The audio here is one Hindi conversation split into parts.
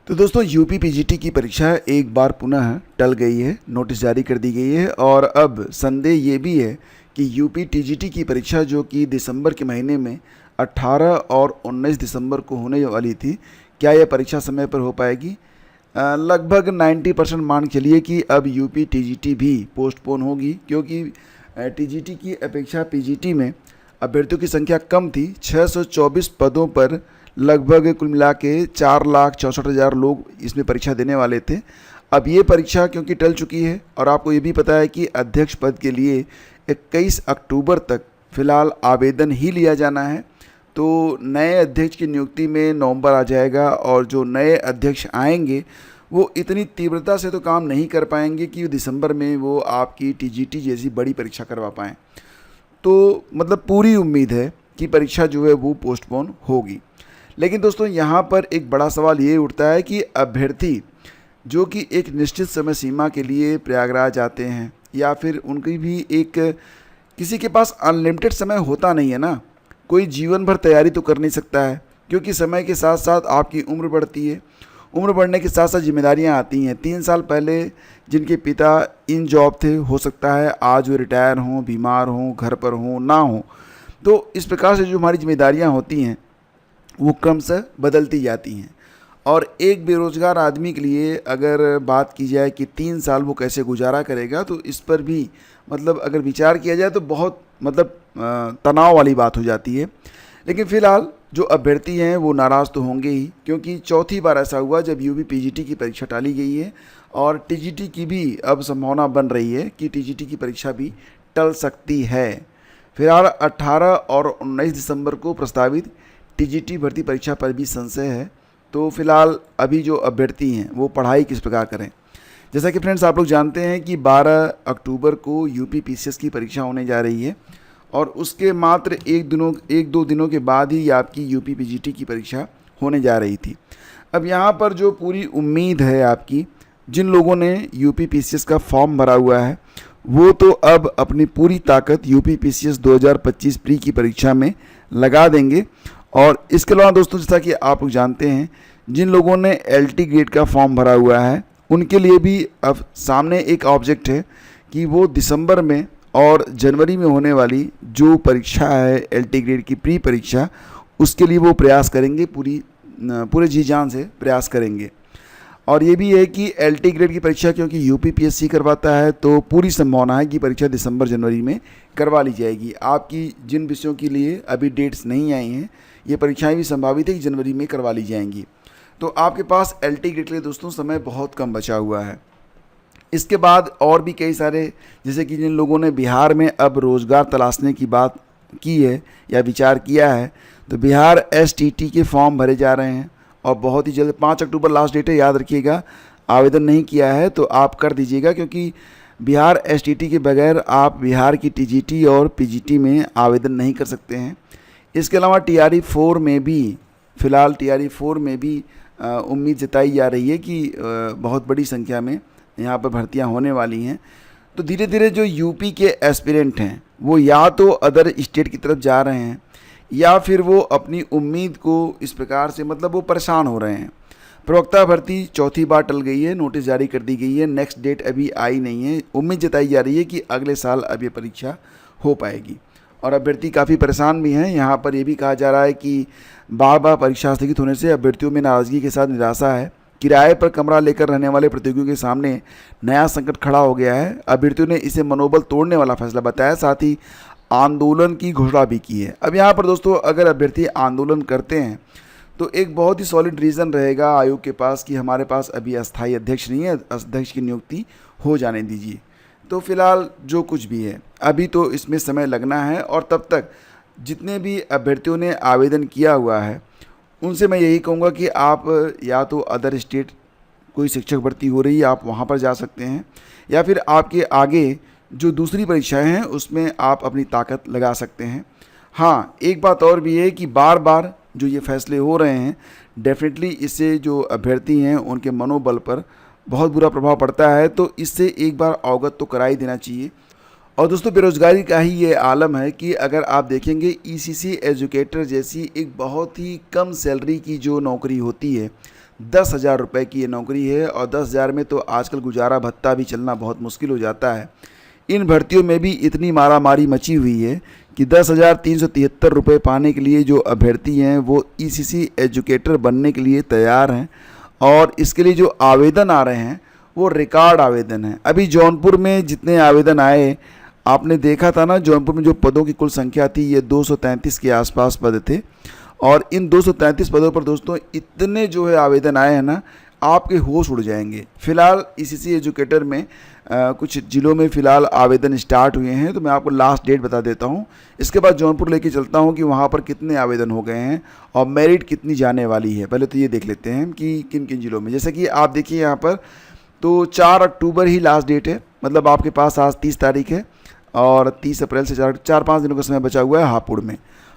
तो दोस्तों यूपी पीजीटी की परीक्षा एक बार पुनः टल गई है, नोटिस जारी कर दी गई है और अब संदेह ये भी है कि यूपी टीजीटी की परीक्षा जो कि दिसंबर के महीने में 18 और 19 दिसंबर को होने वाली थी, क्या यह परीक्षा समय पर हो पाएगी। लगभग 90% मान चलिए कि अब यूपी टीजीटी भी पोस्टपोन होगी, क्योंकि टीजीटी की अपेक्षा पीजीटी में अभ्यर्थियों की संख्या कम थी। 624 पदों पर लगभग कुल मिला के 4,64,000 लोग इसमें परीक्षा देने वाले थे। अब ये परीक्षा क्योंकि टल चुकी है और आपको ये भी पता है कि अध्यक्ष पद के लिए 21 अक्टूबर तक फ़िलहाल आवेदन ही लिया जाना है, तो नए अध्यक्ष की नियुक्ति में नवंबर आ जाएगा और जो नए अध्यक्ष आएंगे वो इतनी तीव्रता से तो काम नहीं कर पाएंगे कि दिसंबर में वो आपकी टीजीटी जैसी बड़ी परीक्षा करवा पाएँ। तो मतलब पूरी उम्मीद है कि परीक्षा जो है वो पोस्टपोन होगी। लेकिन दोस्तों यहाँ पर एक बड़ा सवाल ये उठता है कि अभ्यर्थी जो कि एक निश्चित समय सीमा के लिए प्रयागराज आते हैं या फिर उनकी भी एक किसी के पास अनलिमिटेड समय होता नहीं है ना, कोई जीवन भर तैयारी तो कर नहीं सकता है, क्योंकि समय के साथ साथ आपकी उम्र बढ़ती है। उम्र बढ़ने के साथ साथ जिम्मेदारियां आती हैं। 3 साल पहले जिनके पिता इन जॉब थे, हो सकता है आज वो रिटायर हों, बीमार हों, घर पर हों, ना हों। तो इस प्रकार से जो हमारी जिम्मेदारियां होती हैं वो क्रमशः बदलती जाती हैं। और एक बेरोज़गार आदमी के लिए अगर बात की जाए कि 3 साल वो कैसे गुजारा करेगा, तो इस पर भी मतलब अगर विचार किया जाए तो बहुत मतलब तनाव वाली बात हो जाती है। लेकिन फ़िलहाल जो अभ्यर्थी हैं वो नाराज़ तो होंगे ही, क्योंकि चौथी बार ऐसा हुआ जब यूपी पीजीटी की परीक्षा टाली गई है और टीजीटी की भी अब संभावना बन रही है कि टीजीटी की परीक्षा भी टल सकती है। फिलहाल 18 और 19 दिसंबर को प्रस्तावित टीजीटी भर्ती परीक्षा पर भी संशय है। तो फिलहाल अभी जो अभ्यर्थी हैं वो पढ़ाई किस प्रकार करें। जैसा कि फ्रेंड्स आप लोग जानते हैं कि 12 अक्टूबर को यूपी पीसीएस की परीक्षा होने जा रही है और उसके मात्र एक दो दिनों के बाद ही आपकी यूपी पीजीटी की परीक्षा होने जा रही थी। अब यहाँ पर जो पूरी उम्मीद है आपकी, जिन लोगों ने यूपी पीसीएस का फॉर्म भरा हुआ है वो तो अब अपनी पूरी ताकत यूपी पीसीएस 2025 प्री की परीक्षा में लगा देंगे। और इसके अलावा दोस्तों जैसा कि आप लोग जानते हैं, जिन लोगों ने एलटी ग्रेड का फॉर्म भरा हुआ है उनके लिए भी अब सामने एक ऑब्जेक्ट है कि वो दिसंबर में और जनवरी में होने वाली जो परीक्षा है एलटी ग्रेड की प्री परीक्षा, उसके लिए वो प्रयास करेंगे, पूरे जी जान से प्रयास करेंगे। और ये भी है कि एलटी ग्रेड की परीक्षा क्योंकि यूपी पीएससी करवाता है तो पूरी संभावना है कि परीक्षा दिसंबर जनवरी में करवा ली जाएगी। आपकी जिन विषयों के लिए अभी डेट्स नहीं आई हैं, ये परीक्षाएं भी संभावित है कि जनवरी में करवा ली जाएंगी। तो आपके पास एलटी ग्रेड के लिए दोस्तों समय बहुत कम बचा हुआ है। इसके बाद और भी कई सारे, जैसे कि जिन लोगों ने बिहार में अब रोज़गार तलाशने की बात की है या विचार किया है, तो बिहार एसटीटी के फॉर्म भरे जा रहे हैं और बहुत ही जल्द 5 अक्टूबर लास्ट डेट है, याद रखिएगा। आवेदन नहीं किया है तो आप कर दीजिएगा, क्योंकि बिहार एसटीटी के बगैर आप बिहार की टीजीटी और पीजीटी में आवेदन नहीं कर सकते हैं। इसके अलावा टीआरई 4 में भी फ़िलहाल टीआरई 4 में भी उम्मीद जताई जा रही है कि बहुत बड़ी संख्या में यहाँ पर भर्तियाँ होने वाली हैं। तो धीरे धीरे जो यूपी के एस्पिरेंट हैं वो या तो अदर स्टेट की तरफ जा रहे हैं या फिर वो अपनी उम्मीद को इस प्रकार से मतलब वो परेशान हो रहे हैं। प्रवक्ता भर्ती चौथी बार टल गई है, नोटिस जारी कर दी गई है, नेक्स्ट डेट अभी आई नहीं है। उम्मीद जताई जा रही है कि अगले साल अब ये परीक्षा हो पाएगी और अभ्यर्थी काफ़ी परेशान भी हैं। यहाँ पर ये भी कहा जा रहा है कि बार बार परीक्षा स्थगित होने से अभ्यर्थियों में नाराज़गी के साथ निराशा है। किराए पर कमरा लेकर रहने वाले प्रतियोगियों के सामने नया संकट खड़ा हो गया है। अभ्यर्थियों ने इसे मनोबल तोड़ने वाला फैसला बताया, साथ ही आंदोलन की घोषणा भी की है। अब यहाँ पर दोस्तों अगर अभ्यर्थी आंदोलन करते हैं तो एक बहुत ही सॉलिड रीज़न रहेगा आयोग के पास कि हमारे पास अभी अस्थायी अध्यक्ष नहीं है, अध्यक्ष की नियुक्ति हो जाने दीजिए। तो फिलहाल जो कुछ भी है अभी तो इसमें समय लगना है और तब तक जितने भी अभ्यर्थियों ने आवेदन किया हुआ है उनसे मैं यही कहूँगा कि आप या तो अदर स्टेट कोई शिक्षक भर्ती हो रही है आप वहाँ पर जा सकते हैं, या फिर आपके आगे जो दूसरी परीक्षाएं हैं उसमें आप अपनी ताकत लगा सकते हैं। हाँ, एक बात और भी है कि बार बार जो ये फैसले हो रहे हैं डेफिनेटली इससे जो अभ्यर्थी हैं उनके मनोबल पर बहुत बुरा प्रभाव पड़ता है, तो इससे एक बार अवगत तो करा ही देना चाहिए। और दोस्तों बेरोज़गारी का ही ये आलम है कि अगर आप देखेंगे ईसीसी एजुकेटर जैसी एक बहुत ही कम सैलरी की जो नौकरी होती है 10,000 रुपये की ये नौकरी है और 10,000 में तो आजकल गुजारा भत्ता भी चलना बहुत मुश्किल हो जाता है। इन भर्तियों में भी इतनी मारामारी मची हुई है कि 10,373 रुपये पाने के लिए जो अभ्यर्थी हैं वो ईसीसी एजुकेटर बनने के लिए तैयार हैं और इसके लिए जो आवेदन आ रहे हैं वो रिकॉर्ड आवेदन हैं। अभी जौनपुर में जितने आवेदन आए आपने देखा था ना, जौनपुर में जो पदों की कुल संख्या थी ये 233 के आसपास पद थे और इन 233 पदों पर दोस्तों इतने जो है आवेदन आए हैं ना, आपके होश उड़ जाएंगे। फिलहाल ईसीसी एजुकेटर में कुछ ज़िलों में फ़िलहाल आवेदन स्टार्ट हुए हैं, तो मैं आपको लास्ट डेट बता देता हूं। इसके बाद जौनपुर लेके चलता हूं कि वहां पर कितने आवेदन हो गए हैं और मेरिट कितनी जाने वाली है। पहले तो ये देख लेते हैं कि किन किन ज़िलों में। जैसे कि आप देखिए यहाँ पर तो 4 अक्टूबर ही लास्ट डेट है, मतलब आपके पास आज 30 तारीख है और 30 अप्रैल से 4-5 दिनों का समय बचा हुआ है।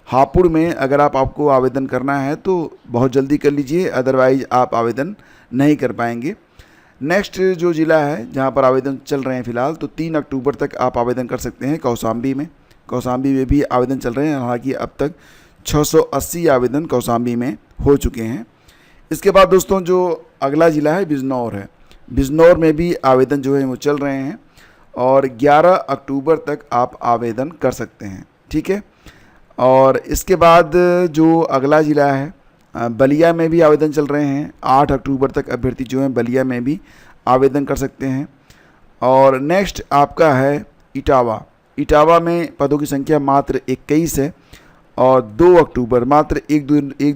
हापुड़ में अगर आपको आवेदन करना है तो बहुत जल्दी कर लीजिए, अदरवाइज आप आवेदन नहीं कर पाएंगे। नेक्स्ट जो ज़िला है जहां पर आवेदन चल रहे हैं फ़िलहाल, तो 3 अक्टूबर तक आप आवेदन कर सकते हैं। कौशाम्बी में भी आवेदन चल रहे हैं, हालांकि अब तक 680 आवेदन कौशाम्बी में हो चुके हैं। इसके बाद दोस्तों जो अगला ज़िला है बिजनौर में भी आवेदन जो है वो चल रहे हैं और 11 अक्टूबर तक आप आवेदन कर सकते हैं, ठीक है। और इसके बाद जो अगला ज़िला है बलिया में भी आवेदन चल रहे हैं। 8 अक्टूबर तक अभ्यर्थी जो हैं बलिया में भी आवेदन कर सकते हैं। और नेक्स्ट आपका है इटावा में पदों की संख्या मात्र 21 है और 2 अक्टूबर, मात्र एक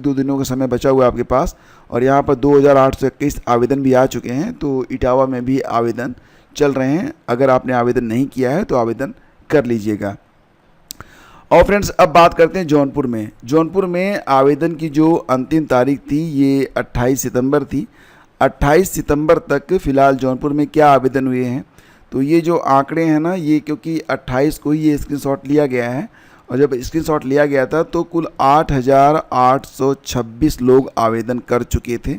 दो दिनों का समय बचा हुआ है आपके पास और यहाँ पर 2,821 आवेदन भी आ चुके हैं। तो इटावा में भी आवेदन चल रहे हैं, अगर आपने आवेदन नहीं किया है तो आवेदन कर लीजिएगा। और फ्रेंड्स अब बात करते हैं जौनपुर में आवेदन की जो अंतिम तारीख थी ये 28 सितंबर थी। 28 सितंबर तक फ़िलहाल जौनपुर में क्या आवेदन हुए हैं, तो ये जो आंकड़े हैं ना, ये क्योंकि 28 को ही ये स्क्रीनशॉट लिया गया है और जब स्क्रीनशॉट लिया गया था तो कुल 8,826 लोग आवेदन कर चुके थे।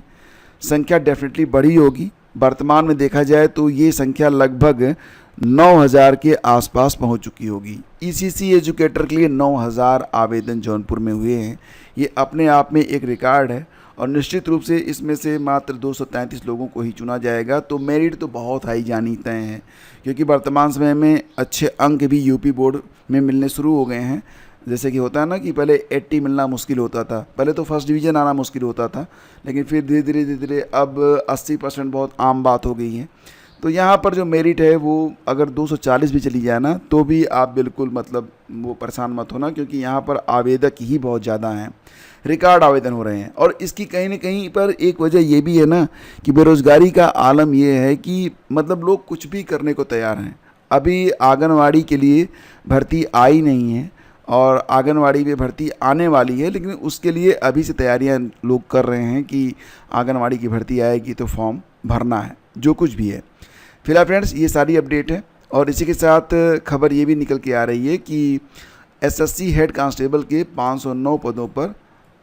संख्या डेफिनेटली बढ़ी होगी, वर्तमान में देखा जाए तो ये संख्या लगभग 9,000 के आसपास पहुंच चुकी होगी। ईसीसी एजुकेटर के लिए 9,000 आवेदन जौनपुर में हुए हैं, ये अपने आप में एक रिकॉर्ड है और निश्चित रूप से इसमें से मात्र 233 लोगों को ही चुना जाएगा। तो मेरिट तो बहुत हाई जानी तय है, क्योंकि वर्तमान समय में अच्छे अंक भी यूपी बोर्ड में मिलने शुरू हो गए हैं। जैसे कि होता है ना कि पहले 80 मिलना मुश्किल होता था, पहले तो फर्स्ट डिवीज़न आना मुश्किल होता था, लेकिन फिर धीरे धीरे अब 80% बहुत आम बात हो गई है। तो यहाँ पर जो मेरिट है वो अगर 240 भी चली जाए ना तो भी आप बिल्कुल मतलब वो परेशान मत होना, क्योंकि यहाँ पर आवेदक ही बहुत ज़्यादा हैं, रिकॉर्ड आवेदन हो रहे हैं। और इसकी कहीं ना कहीं पर एक वजह ये भी है ना कि बेरोज़गारी का आलम ये है कि मतलब लोग कुछ भी करने को तैयार हैं। अभी आंगनवाड़ी के लिए भर्ती आई नहीं है और आंगनवाड़ी में भर्ती आने वाली है, लेकिन उसके लिए अभी से तैयारियां लोग कर रहे हैं कि आंगनवाड़ी की भर्ती आएगी तो फॉर्म भरना है, जो कुछ भी है। फिलहाल फ्रेंड्स ये सारी अपडेट है और इसी के साथ खबर ये भी निकल के आ रही है कि एसएससी हेड कांस्टेबल के 509 पदों पर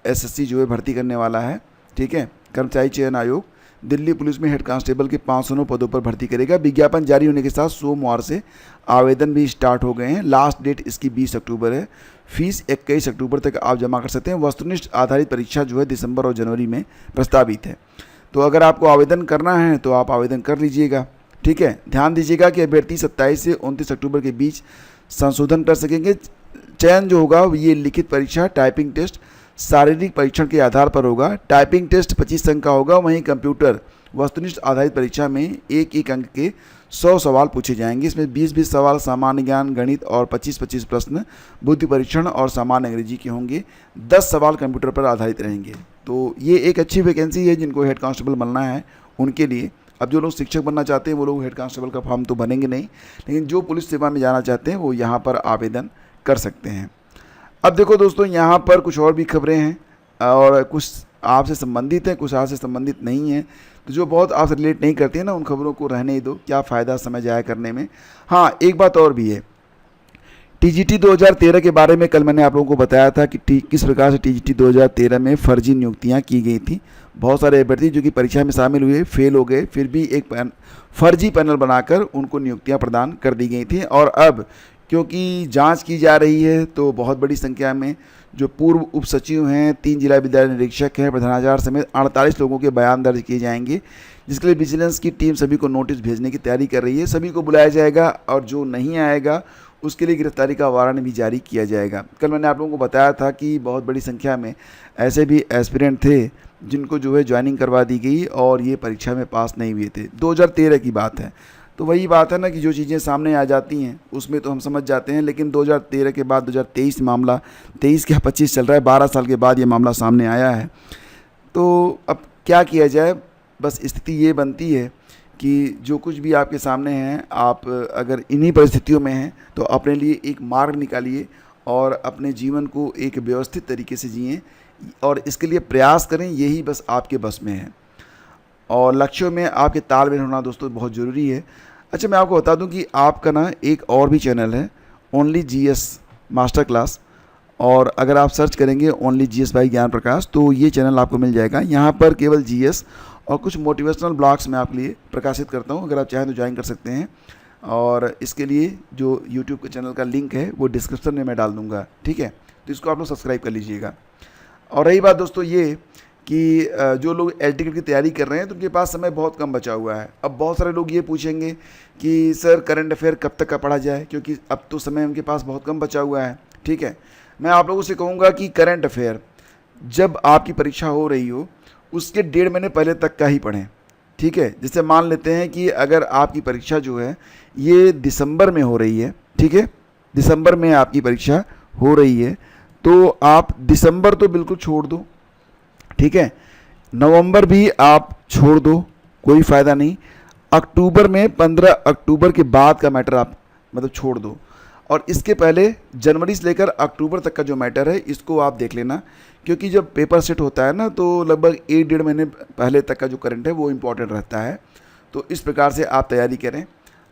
एसएससी जो है भर्ती करने वाला है, ठीक है। कर्मचारी चयन आयोग दिल्ली पुलिस में हेड कांस्टेबल के 509 पदों पर भर्ती करेगा। विज्ञापन जारी होने के साथ सोमवार से आवेदन भी स्टार्ट हो गए हैं। लास्ट डेट इसकी 20 अक्टूबर है। फीस 21 अक्टूबर तक आप जमा कर सकते हैं। वस्तुनिष्ठ आधारित परीक्षा जो है दिसंबर और जनवरी में प्रस्तावित है। तो अगर आपको आवेदन करना है तो आप आवेदन कर लीजिएगा, ठीक है। ध्यान दीजिएगा कि अभ्यर्थी 27 से 29 अक्टूबर के बीच संशोधन कर सकेंगे। चयन जो होगा ये लिखित परीक्षा, टाइपिंग टेस्ट, शारीरिक परीक्षण के आधार पर होगा। टाइपिंग टेस्ट 25 अंक का होगा, वहीं कंप्यूटर वस्तुनिष्ठ आधारित परीक्षा में एक अंक के 100 सवाल पूछे जाएंगे। इसमें 20 सवाल सामान्य ज्ञान, गणित और 25 प्रश्न बुद्धि परीक्षण और सामान्य अंग्रेजी के होंगे। 10 सवाल कंप्यूटर पर आधारित रहेंगे। तो ये एक अच्छी वैकेंसी है जिनको हेड कांस्टेबल बनना है उनके लिए। अब जो लोग शिक्षक बनना चाहते हैं वो लोग हेड कांस्टेबल का फॉर्म तो भरेंगे नहीं, लेकिन जो पुलिस सेवा में जाना चाहते हैं वो यहाँ पर आवेदन कर सकते हैं। अब देखो दोस्तों, यहाँ पर कुछ और भी खबरें हैं और कुछ आपसे संबंधित हैं, कुछ आपसे संबंधित नहीं हैं। तो जो बहुत आपसे रिलेट नहीं करती है ना, उन खबरों को रहने ही दो, क्या फ़ायदा समय जाया करने में। हाँ, एक बात और भी है, टीजीटी 2013 के बारे में कल मैंने आप लोगों को बताया था कि किस प्रकार से टीजीटी 2013 में फर्जी नियुक्तियां की गई थी। बहुत सारे अभ्यर्थी जो कि परीक्षा में शामिल हुए, फेल हो गए, फिर भी एक फर्जी पैनल बनाकर उनको नियुक्तियां प्रदान कर दी गई थी। और अब क्योंकि जांच की जा रही है, तो बहुत बड़ी संख्या में जो पूर्व उप सचिव हैं, 3 जिला विद्यालय निरीक्षक हैं, प्रधानाचार्य समेत 48 लोगों के बयान दर्ज किए जाएंगे, जिसके लिए विजिलेंस की टीम सभी को नोटिस भेजने की तैयारी कर रही है। सभी को बुलाया जाएगा और जो नहीं आएगा उसके लिए गिरफ्तारी का वारंट भी जारी किया जाएगा। कल मैंने आप लोगों को बताया था कि बहुत बड़ी संख्या में ऐसे भी एस्पिरेंट थे जिनको जो है ज्वाइनिंग करवा दी गई और ये परीक्षा में पास नहीं हुए थे। 2013 की बात है। तो वही बात है ना कि जो चीज़ें सामने आ जाती हैं उसमें तो हम समझ जाते हैं, लेकिन 2013 के बाद 2023 मामला, 23 क्या 25 चल रहा है, 12 साल के बाद ये मामला सामने आया है। तो अब क्या किया जाए, बस स्थिति ये बनती है कि जो कुछ भी आपके सामने हैं, आप अगर इन्हीं परिस्थितियों में हैं तो अपने लिए एक मार्ग निकालिए और अपने जीवन को एक व्यवस्थित तरीके से जिएं और इसके लिए प्रयास करें, यही बस आपके बस में है। और लक्ष्यों में आपके तालमेल होना दोस्तों बहुत ज़रूरी है। अच्छा, मैं आपको बता दूं कि आपका ना एक और भी चैनल है, ओनली जीएस मास्टर क्लास, और अगर आप सर्च करेंगे ओनली जीएस बाई ज्ञान प्रकाश तो ये चैनल आपको मिल जाएगा। यहाँ पर केवल जीएस और कुछ मोटिवेशनल ब्लॉग्स मैं आपके लिए प्रकाशित करता हूँ। अगर आप चाहें तो ज्वाइन कर सकते हैं, और इसके लिए जो यूट्यूब के चैनल का लिंक है वो डिस्क्रिप्शन में मैं डाल दूँगा, ठीक है। तो इसको आप लोग सब्सक्राइब कर लीजिएगा। और रही बात दोस्तों ये कि जो लोग एल टिकट की तैयारी कर रहे हैं तो उनके पास समय बहुत कम बचा हुआ है। अब बहुत सारे लोग ये पूछेंगे कि सर करंट अफेयर कब तक का पढ़ा जाए, क्योंकि अब तो समय उनके पास बहुत कम बचा हुआ है, ठीक है। मैं आप लोगों से कहूँगा कि करंट अफेयर जब आपकी परीक्षा हो रही हो उसके 1.5 महीने पहले तक का ही पढ़ें, ठीक है। जैसे मान लेते हैं कि अगर आपकी परीक्षा जो है ये दिसंबर में हो रही है, ठीक है, दिसंबर में आपकी परीक्षा हो रही है, तो आप दिसंबर तो बिल्कुल छोड़ दो, ठीक है। नवंबर भी आप छोड़ दो, कोई फ़ायदा नहीं। अक्टूबर में 15 अक्टूबर के बाद का मैटर आप मतलब छोड़ दो, और इसके पहले जनवरी से लेकर अक्टूबर तक का जो मैटर है इसको आप देख लेना, क्योंकि जब पेपर सेट होता है ना तो लगभग 1-1.5 महीने पहले तक का जो करंट है वो इम्पॉर्टेंट रहता है। तो इस प्रकार से आप तैयारी करें।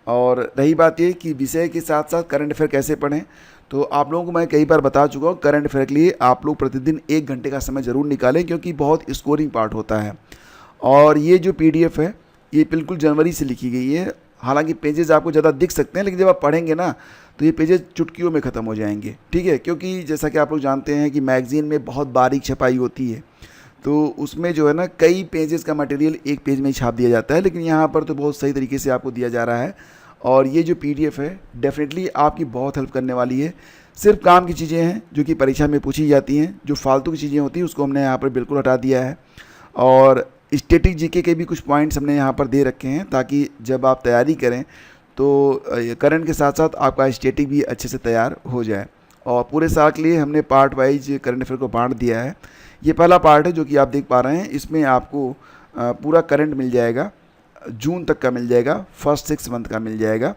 और रही बात ये कि विषय के साथ साथ करंट अफेयर कैसे पढ़ें, तो आप लोगों को मैं कई बार बता चुका हूँ, करंट अफेयर के लिए आप लोग प्रतिदिन 1 घंटे का समय ज़रूर निकालें, क्योंकि बहुत स्कोरिंग पार्ट होता है। और ये जो पीडीएफ है ये बिल्कुल जनवरी से लिखी गई है। हालांकि पेजेस आपको ज़्यादा दिख सकते हैं, लेकिन जब आप पढ़ेंगे ना तो ये पेजेस चुटकियों में ख़त्म हो जाएंगे, ठीक है। क्योंकि जैसा कि आप लोग जानते हैं कि मैगज़ीन में बहुत बारीक छपाई होती है, तो उसमें जो है ना कई पेजेस का मटेरियल एक पेज में ही छाप दिया जाता है, लेकिन यहाँ पर तो बहुत सही तरीके से आपको दिया जा रहा है। और ये जो पीडीएफ है डेफिनेटली आपकी बहुत हेल्प करने वाली है। सिर्फ काम की चीज़ें हैं जो कि परीक्षा में पूछी जाती हैं, जो फालतू की चीज़ें होती हैं उसको हमने यहाँ पर बिल्कुल हटा दिया है। और स्टैटिक जीके के भी कुछ पॉइंट्स हमने यहाँ पर दे रखे हैं, ताकि जब आप तैयारी करें तो करंट के साथ साथ आपका स्टैटिक भी अच्छे से तैयार हो जाए। और पूरे साल के लिए हमने पार्ट वाइज करंट अफेयर को बांट दिया है। ये पहला पार्ट है जो कि आप देख पा रहे हैं, इसमें आपको पूरा करंट मिल जाएगा, जून तक का मिल जाएगा, फर्स्ट 6 मंथ का मिल जाएगा,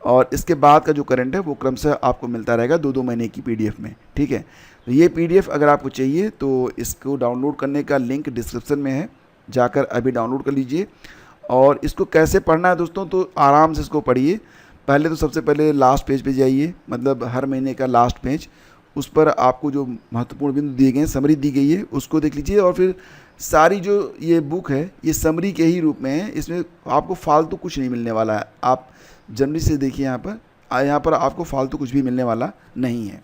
और इसके बाद का जो करंट है वो क्रमशः आपको मिलता रहेगा 2-2 महीने की पीडीएफ में, ठीक है। तो ये पीडीएफ अगर आपको चाहिए तो इसको डाउनलोड करने का लिंक डिस्क्रिप्शन में है, जाकर अभी डाउनलोड कर लीजिए। और इसको कैसे पढ़ना है दोस्तों, तो आराम से इसको पढ़िए। पहले तो सबसे पहले लास्ट पेज पे जाइए, मतलब हर महीने का लास्ट पेज, उस पर आपको जो महत्वपूर्ण बिंदु दिए गए हैं, समरी दी गई है, उसको देख लीजिए। और फिर सारी जो ये बुक है ये समरी के ही रूप में है, इसमें आपको फालतू कुछ नहीं मिलने वाला है। आप जनवरी से देखिए, यहाँ पर आपको फालतू कुछ भी मिलने वाला नहीं है।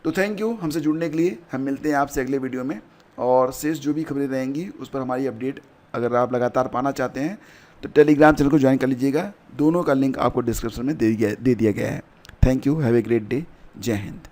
तो थैंक यू हमसे जुड़ने के लिए। हम मिलते हैं आपसे अगले वीडियो में, और शेष जो भी खबरें रहेंगी उस पर हमारी अपडेट अगर आप लगातार पाना चाहते हैं तो टेलीग्राम चैनल को ज्वाइन कर लीजिएगा। दोनों का लिंक आपको डिस्क्रिप्शन में दे दिया गया है। Thank you, have a great day, जय हिंद।